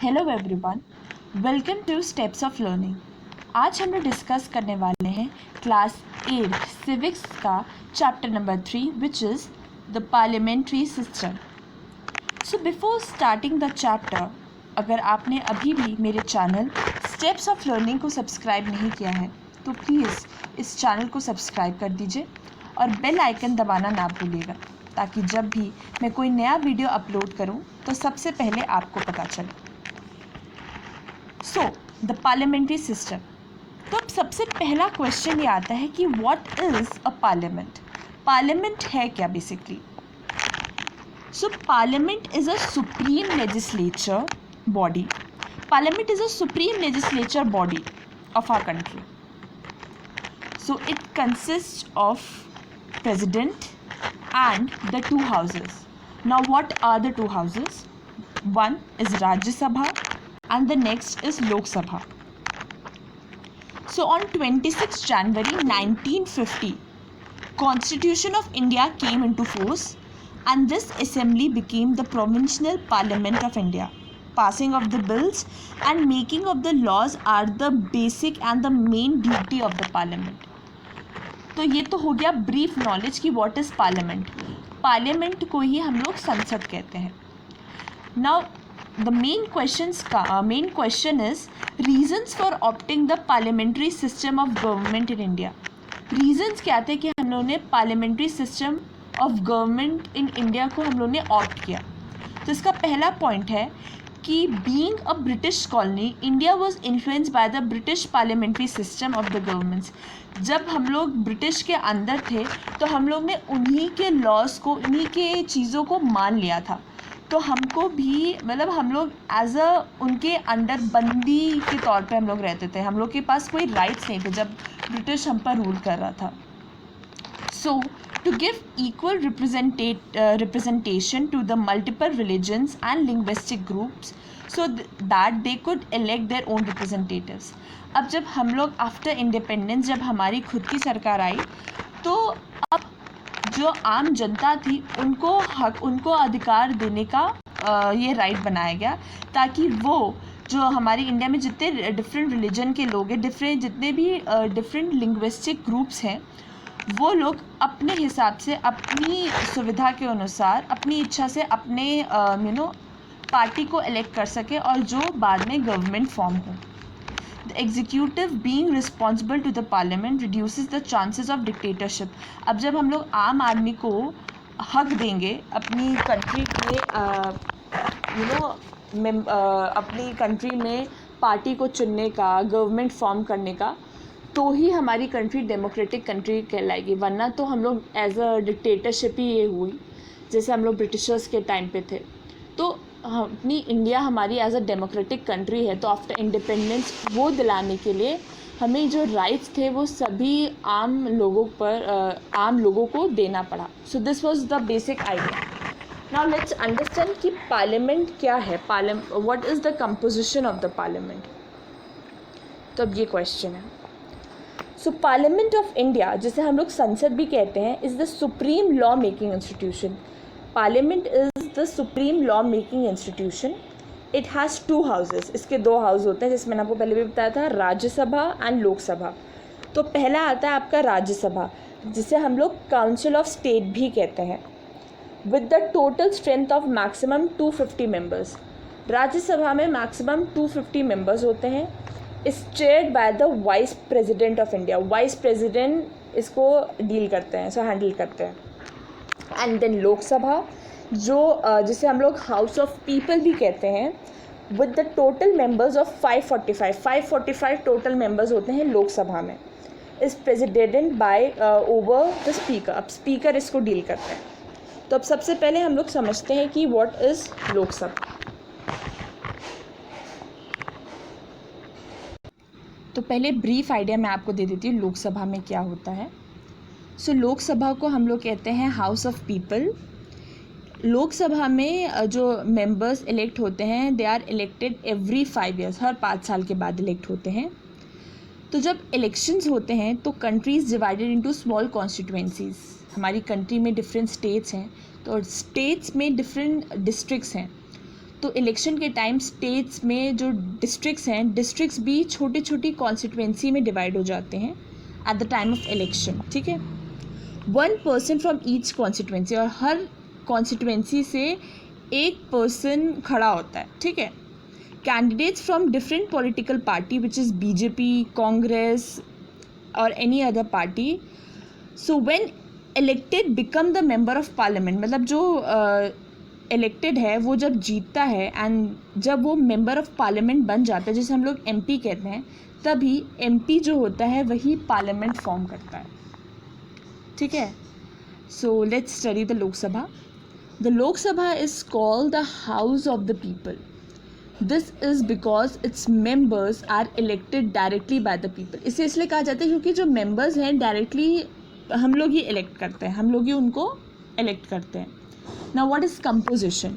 Hello everyone, welcome two steps of learning. आज हम लोग डिस्कस करने वाले हैं क्लास 8 सिविक्स का chapter number 3 which is the parliamentary system. So before starting the chapter, अगर आपने अभी भी मेरे चैनल स्टेप्स ऑफ लर्निंग को सब्सक्राइब नहीं किया है तो प्लीज़ इस चैनल को सब्सक्राइब कर दीजिए और बेल आइकन दबाना ना भूलिएगा ताकि जब भी मैं कोई नया वीडियो अपलोड करूं तो सबसे पहले आपको पता चले। So the parliamentary system. तो अब सबसे पहला क्वेश्चन ये आता है कि what is a parliament. Parliament है क्या basically? So parliament is a supreme legislature body. Parliament is a supreme legislature body of our country. So it consists of president and the two houses. Now what are the two houses? One is Rajya Sabha and the next is Lok Sabha. So on 26 January 1950, Constitution of India came into force and this assembly became the Provincial Parliament of India. Passing of the bills and making of the laws are the basic and the main duty of the parliament. तो ये तो हो गया brief knowledge कि what is parliament. Parliament को ही हम लोग संसद कहते हैं। Now the main question is reasons for opting the parliamentary system of government in India. Reasons क्या थे कि हम लोगों ने parliamentary system of government in India को हम लोगों ने ऑप्ट किया। तो इसका पहला पॉइंट है कि being a British colony India was influenced by the British parliamentary system of the governments. जब हम लोग ब्रिटिश के अंदर थे तो हम लोग ने उन्हीं के लॉज को, उन्हीं के चीज़ों को मान लिया था। तो हमको भी मतलब हम लोग एज अ उनके अंडर बंदी के तौर पे हम लोग रहते थे। हम लोग के पास कोई राइट्स नहीं थे जब ब्रिटिश हम पर रूल कर रहा था। सो to give equal representation to the multiple religions and linguistic groups so that they could elect their own representatives. अब जब हम लोग आफ्टर इंडिपेंडेंस, जब हमारी खुद की सरकार आई, तो अब जो आम जनता थी उनको हक, उनको अधिकार देने का ये राइट बनाया गया ताकि वो जो हमारी इंडिया में जितने डिफरेंट रिलीजन के लोग हैं, जितने भी डिफरेंट लिंग्विस्टिक ग्रुप्स हैं, वो लोग अपने हिसाब से, अपनी सुविधा के अनुसार, अपनी इच्छा से अपने पार्टी को इलेक्ट कर सके और जो बाद में गवर्नमेंट फॉर्म हो। The executive being responsible to the parliament reduces the chances of dictatorship. अब जब हम लोग आम आदमी को हक देंगे अपनी कंट्री के अपनी कंट्री में पार्टी को चुनने का, गवर्नमेंट फॉर्म करने का, तो ही हमारी कंट्री डेमोक्रेटिक कंट्री कहलाएगी। वरना तो हम लोग एज अ डिक्टेटरशिप ही ये हुई, जैसे हम लोग ब्रिटिशर्स के टाइम पे थे। तो अपनी इंडिया हमारी एज अ डेमोक्रेटिक कंट्री है, तो आफ्टर इंडिपेंडेंस वो दिलाने के लिए हमें जो राइट्स थे वो सभी आम लोगों को देना पड़ा। So this was the basic idea. Now let's understand कि पार्लियामेंट क्या है, what is the composition of the parliament. तो अब ये क्वेश्चन है। सो पार्लियामेंट ऑफ इंडिया, जिसे हम लोग संसद भी कहते हैं, is the supreme law making institution. Parliament is the supreme law making institution. It has to houses. इसके दो हाउस होते हैं, जिसमें मैंने आपको पहले भी बताया था, राज्यसभा एंड लोकसभा। तो पहला आता है आपका राज्यसभा, जिसे हम लोग काउंसिल ऑफ स्टेट भी कहते हैं, with the total strength of maximum 250 members. Rajya Sabha में मैक्सिमम 250 मेंबर्स होते हैं। Is chaired by the vice president of India. Vice president इसको डील करते हैं, हैंडल करते हैं। एंड देन लोकसभा, जिसे हम लोग हाउस ऑफ पीपल भी कहते हैं, with the total members of 545 total members होते हैं लोकसभा में। Is president bye over the speaker. अब स्पीकर इसको डील करते हैं। तो अब सबसे पहले हम लोग समझते हैं कि व्हाट इज़ लोकसभा। तो पहले ब्रीफ आइडिया मैं आपको दे देती हूँ लोकसभा में क्या होता है। सो लोकसभा को हम लोग कहते हैं हाउस ऑफ पीपल। लोकसभा में जो मेंबर्स इलेक्ट होते हैं, they are elected every 5 years, हर 5 साल के बाद इलेक्ट होते हैं। तो जब इलेक्शंस होते हैं तो countries divided into small constituencies. हमारी कंट्री में डिफरेंट स्टेट्स हैं, तो स्टेट्स में डिफरेंट डिस्ट्रिक्ट्स हैं। तो इलेक्शन के टाइम स्टेट्स में जो डिस्ट्रिक्ट्स हैं, डिस्ट्रिक्ट्स भी छोटी छोटी कॉन्स्टिट्यूएंसी में डिवाइड हो जाते हैं at the time of election, ठीक है। 1 पर्सन फ्रॉम ईच कॉन्स्टिट्यूएंसी, और हर कॉन्स्टिट्यूएंसी से एक पर्सन खड़ा होता है, ठीक है। Candidates from different political party which is BJP, Congress और any other party, so when elected become the member of parliament, मतलब जो इलेक्टेड है वो जब जीतता है एंड जब वो मेंबर ऑफ पार्लियामेंट बन जाता है, जिसे हम लोग एमपी कहते हैं, तभी एमपी जो होता है वही पार्लियामेंट फॉर्म करता है, ठीक है। So let's study the Lok Sabha. The Lok Sabha is called the house of the people. This is because its members are elected directly by the people. इसे इसलिए कहा जाता है क्योंकि जो मेंबर्स हैं डायरेक्टली हम लोग ही इलेक्ट करते हैं, हम लोग ही उनको इलेक्ट करते हैं। Now what is composition?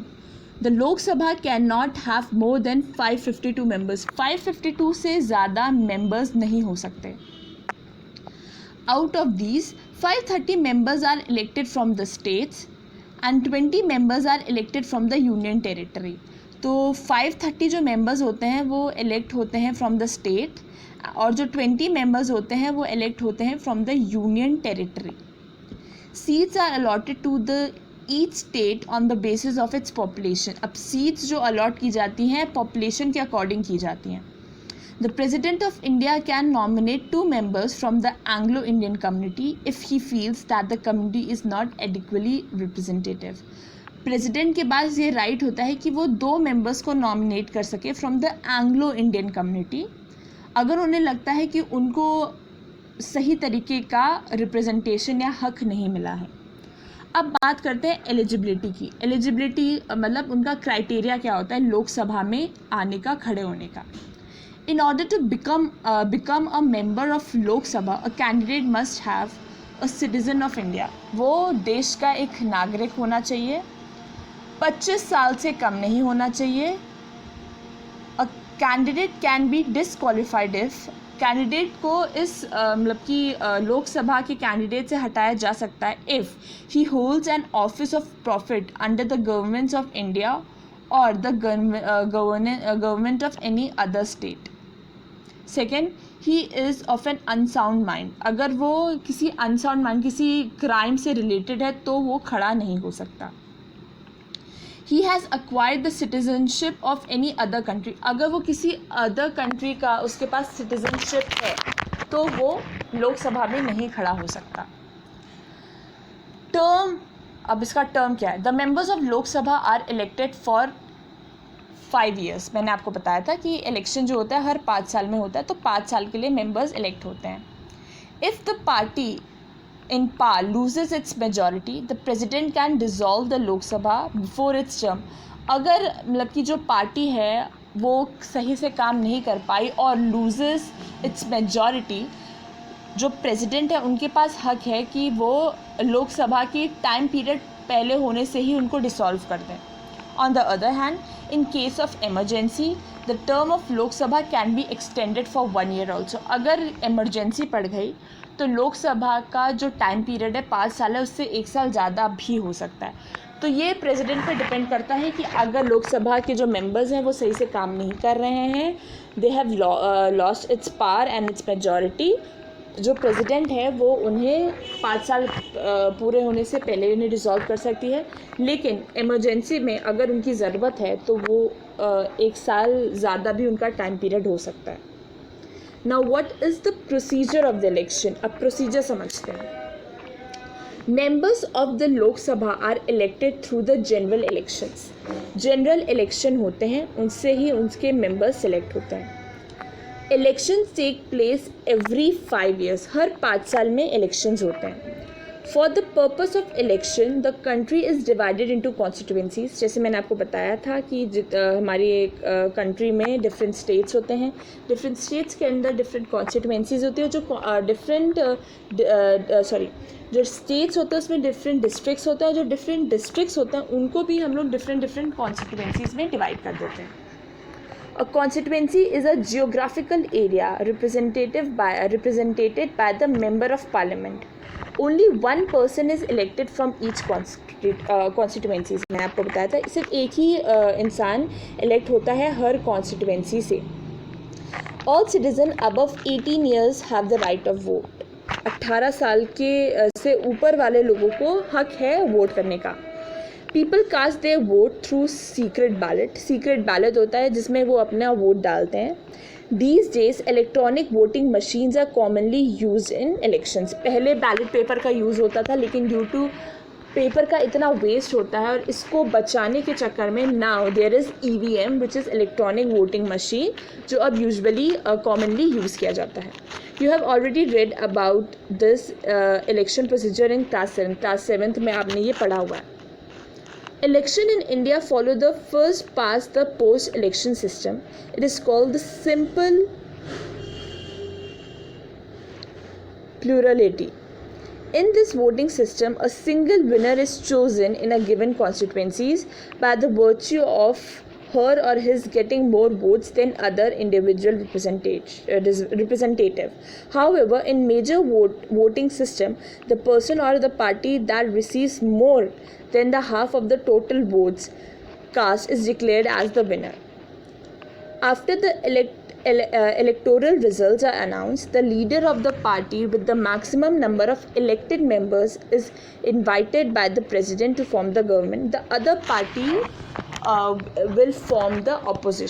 The Lok Sabha cannot have more than 552 members. 552 से ज़्यादा members नहीं हो सकते. Out of these, 530 members are elected from the states and 20 members are elected from the union territory. तो 530 जो members होते हैं वो elect होते हैं from the state, और जो 20 members होते हैं वो elect होते हैं from the union territory. Seats are allotted to the each state on the basis of its population. अब सीट्स जो अलॉट की जाती हैं पॉपुलेशन के अकॉर्डिंग की जाती हैं। The president of India can nominate 2 members from the Anglo Indian community if he feels that the community is not adequately representative. President के पास ये राइट होता है कि वो 2 members को नॉमिनेट कर सके from the Anglo Indian community, अगर उन्हें लगता है कि उनको सही तरीके का रिप्रेजेंटेशन या हक नहीं मिला है। अब बात करते हैं एलिजिबिलिटी की। एलिजिबिलिटी मतलब उनका क्राइटेरिया क्या होता है लोकसभा में आने का, खड़े होने का। In order to become a member of Lok Sabha, a candidate must have a citizen of India. वो देश का एक नागरिक होना चाहिए, 25 साल से कम नहीं होना चाहिए। A candidate can be disqualified if, candidate को इस मतलब कि लोकसभा के कैंडिडेट से हटाया जा सकता है if he holds an office of profit under the government of India और the government of any other state. Second, he is of an unsound mind. अगर वो किसी अनसाउंड माइंड, किसी क्राइम से रिलेटेड है तो वो खड़ा नहीं हो सकता। He has acquired the citizenship of any other country. अगर वो किसी अदर कंट्री का उसके पास सिटीजनशिप है तो वो लोकसभा में नहीं खड़ा हो सकता। टर्म, अब इसका टर्म क्या है? The members of Lok Sabha are elected for 5 years। मैंने आपको बताया था कि इलेक्शन जो होता है हर 5 साल में होता है, तो 5 साल के लिए मेंबर्स इलेक्ट होते हैं। If the party in power loses its majority, the president can dissolve the Lok Sabha before its term। अगर मतलब कि जो पार्टी है वो सही से काम नहीं कर पाई और loses its majority, जो प्रेसिडेंट है उनके पास हक है कि वो लोकसभा की टाइम पीरियड पहले होने से ही उनको डिसॉल्व कर दें। On the other hand, in case of emergency the term of Lok Sabha can be extended for 1 year also. अगर इमरजेंसी पड़ गई तो लोकसभा का जो टाइम पीरियड है 5 साल है, उससे 1 साल ज़्यादा भी हो सकता है। तो ये प्रेसिडेंट पे डिपेंड करता है कि अगर लोकसभा के जो मेंबर्स हैं वो सही से काम नहीं कर रहे हैं, they have lost its power and it's majority, जो प्रेसिडेंट है वो उन्हें 5 साल पूरे होने से पहले उन्हें डिसॉल्व कर सकती है। लेकिन इमरजेंसी में अगर उनकी ज़रूरत है तो वो 1 साल ज़्यादा भी उनका टाइम पीरियड हो सकता है। Now what is the procedure of the election? अब प्रोसीजर समझते हैं। Members of the Lok Sabha are elected through the general elections। General election होते हैं, उनसे ही उनके मेंबर्स सेलेक्ट होते हैं। Elections take place every 5 years। हर 5 साल में इलेक्शंस होते हैं। For the purpose of election the country is divided into constituencies. जैसे मैंने आपको बताया था कि हमारी एक कंट्री में डिफरेंट स्टेट्स होते हैं, डिफरेंट स्टेट्स के अंदर डिफरेंट कॉन्स्टिट्यूएंसीज होती है, जो जो स्टेट्स होते हैं उसमें डिफरेंट डिस्ट्रिक्ट्स होते हैं, जो डिफरेंट डिस्ट्रिक्ट्स होते हैं उनको भी हम लोग डिफरेंट कॉन्स्टिट्यूएंसीज में डिवाइड कर देते हैं। A constituency is a geographical area represented by the member of parliament। Only 1 person is elected from each constituencies. मैंने आपको बताया था सिर्फ एक ही इंसान इलेक्ट होता है हर कॉन्स्टिट्यूएंसी से. All citizen above 18 years have the right of vote. 18 साल के से ऊपर वाले लोगों को हक है वोट करने का. People cast their vote through secret ballot. Secret ballot होता है जिसमें वो अपना वोट डालते हैं. These days electronic voting machines are commonly used in elections. पहले बैलेट पेपर का यूज़ होता था, लेकिन ड्यू टू पेपर का इतना वेस्ट होता है और इसको बचाने के चक्कर में now there is EVM which is electronic voting machine, जो अब यूजुअली कॉमनली यूज़ किया जाता है. You have already read about this election procedure in class 7th में आपने ये पढ़ा हुआ है. Election in India follow the first past the post election system. It is called the simple plurality. In this voting system, a single winner is chosen in a given constituencies by the virtue of her or his getting more votes than other individual representative. However, in major voting system, the person or the party that receives more than the half of the total votes cast is declared as the winner. After the electoral results are announced, the leader of the party with the maximum number of elected members is invited by the president to form the government. The other party will form the opposition.